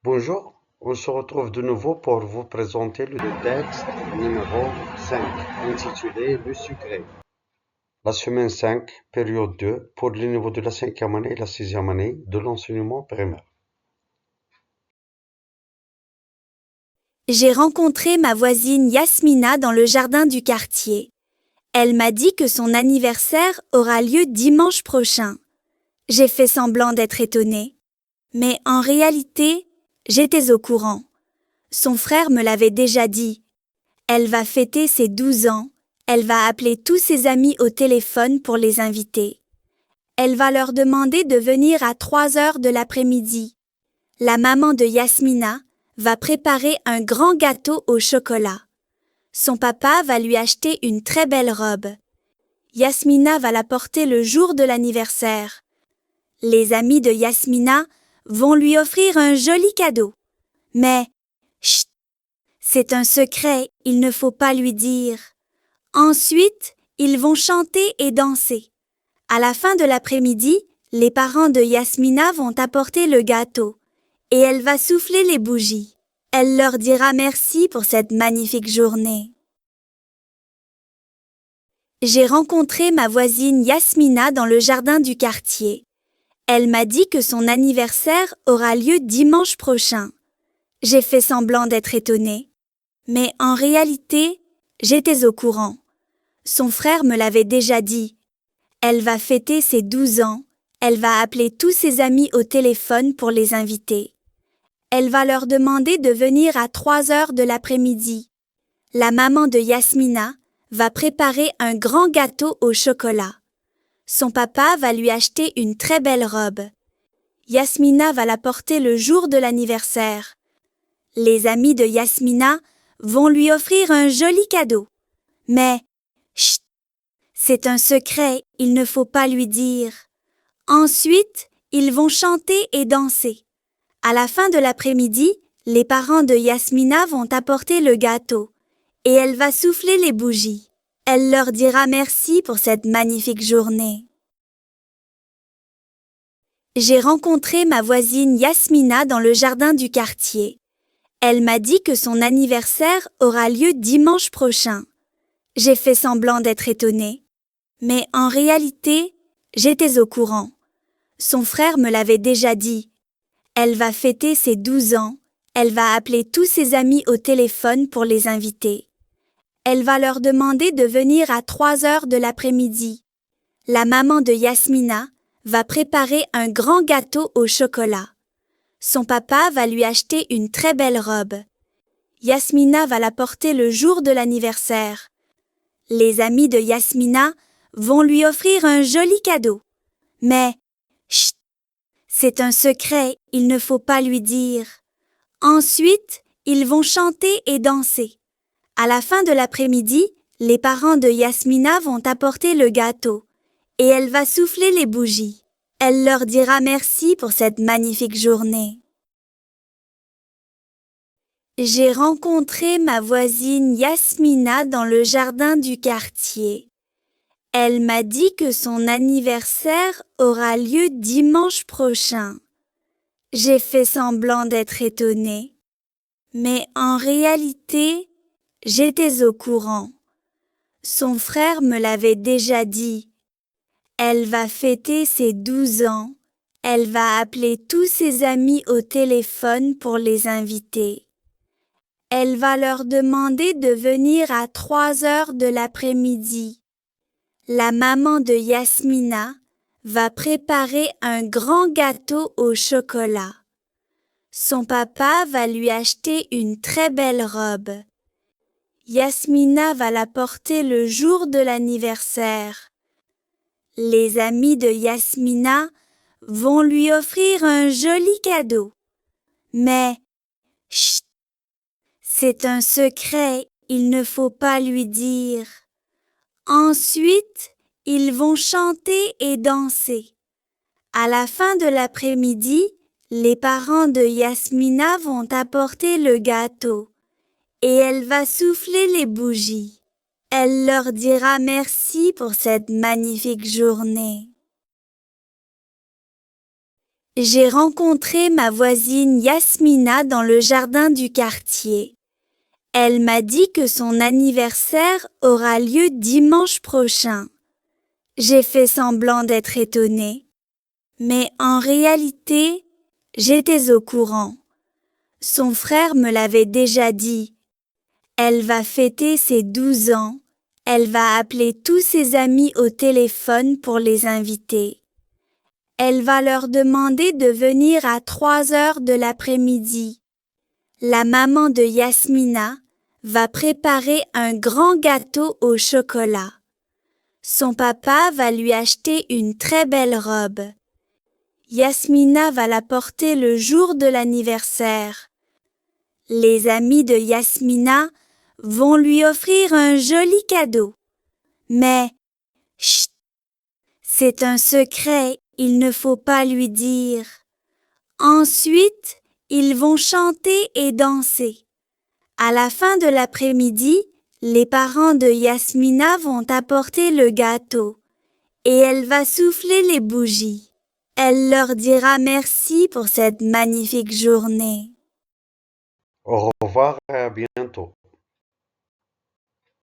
Bonjour, on se retrouve de nouveau pour vous présenter le texte numéro 5, intitulé Le secret. La semaine 5, période 2, pour les niveaux de la 5e année et la 6e année de l'enseignement primaire. J'ai rencontré ma voisine Yasmina dans le jardin du quartier. Elle m'a dit que son anniversaire aura lieu dimanche prochain. J'ai fait semblant d'être étonnée. Mais en réalité, j'étais au courant. Son frère me l'avait déjà dit. Elle va fêter ses 12 ans. Elle va appeler tous ses amis au téléphone pour les inviter. Elle va leur demander de venir à 3 heures de l'après-midi. La maman de Yasmina va préparer un grand gâteau au chocolat. Son papa va lui acheter une très belle robe. Yasmina va la porter le jour de l'anniversaire. Les amis de Yasmina vont lui offrir un joli cadeau. Mais, chut, c'est un secret, il ne faut pas lui dire. Ensuite, ils vont chanter et danser. À la fin de l'après-midi, les parents de Yasmina vont apporter le gâteau et elle va souffler les bougies. Elle leur dira merci pour cette magnifique journée. J'ai rencontré ma voisine Yasmina dans le jardin du quartier. Elle m'a dit que son anniversaire aura lieu dimanche prochain. J'ai fait semblant d'être étonnée. Mais en réalité, j'étais au courant. Son frère me l'avait déjà dit. Elle va fêter ses 12 ans. Elle va appeler tous ses amis au téléphone pour les inviter. Elle va leur demander de venir à 3 heures de l'après-midi. La maman de Yasmina va préparer un grand gâteau au chocolat. Son papa va lui acheter une très belle robe. Yasmina va la porter le jour de l'anniversaire. Les amis de Yasmina vont lui offrir un joli cadeau. Mais, chut, c'est un secret, il ne faut pas lui dire. Ensuite, ils vont chanter et danser. À la fin de l'après-midi, les parents de Yasmina vont apporter le gâteau et elle va souffler les bougies. Elle leur dira merci pour cette magnifique journée. J'ai rencontré ma voisine Yasmina dans le jardin du quartier. Elle m'a dit que son anniversaire aura lieu dimanche prochain. J'ai fait semblant d'être étonnée. Mais en réalité, j'étais au courant. Son frère me l'avait déjà dit. Elle va fêter ses 12 ans. Elle va appeler tous ses amis au téléphone pour les inviter. Elle va leur demander de venir à 3 heures de l'après-midi. La maman de Yasmina va préparer un grand gâteau au chocolat. Son papa va lui acheter une très belle robe. Yasmina va la porter le jour de l'anniversaire. Les amis de Yasmina vont lui offrir un joli cadeau. Mais, chut, c'est un secret, il ne faut pas lui dire. Ensuite, ils vont chanter et danser. À la fin de l'après-midi, les parents de Yasmina vont apporter le gâteau et elle va souffler les bougies. Elle leur dira merci pour cette magnifique journée. J'ai rencontré ma voisine Yasmina dans le jardin du quartier. Elle m'a dit que son anniversaire aura lieu dimanche prochain. J'ai fait semblant d'être étonnée. Mais en réalité, j'étais au courant. Son frère me l'avait déjà dit. Elle va fêter ses 12 ans. Elle va appeler tous ses amis au téléphone pour les inviter. Elle va leur demander de venir à 3 heures de l'après-midi. La maman de Yasmina va préparer un grand gâteau au chocolat. Son papa va lui acheter une très belle robe. Yasmina va la porter le jour de l'anniversaire. Les amis de Yasmina vont lui offrir un joli cadeau. Mais, chut, c'est un secret, il ne faut pas lui dire. Ensuite, ils vont chanter et danser. À la fin de l'après-midi, les parents de Yasmina vont apporter le gâteau et elle va souffler les bougies. Elle leur dira merci pour cette magnifique journée. J'ai rencontré ma voisine Yasmina dans le jardin du quartier. Elle m'a dit que son anniversaire aura lieu dimanche prochain. J'ai fait semblant d'être étonnée. Mais en réalité, j'étais au courant. Son frère me l'avait déjà dit. Elle va fêter ses 12 ans. Elle va appeler tous ses amis au téléphone pour les inviter. Elle va leur demander de venir à 3 heures de l'après-midi. La maman de Yasmina va préparer un grand gâteau au chocolat. Son papa va lui acheter une très belle robe. Yasmina va la porter le jour de l'anniversaire. Les amis de Yasmina vont lui offrir un joli cadeau. Mais, chut, c'est un secret, il ne faut pas lui dire. Ensuite, ils vont chanter et danser. À la fin de l'après-midi, les parents de Yasmina vont apporter le gâteau et elle va souffler les bougies. Elle leur dira merci pour cette magnifique journée. Au revoir et à bientôt.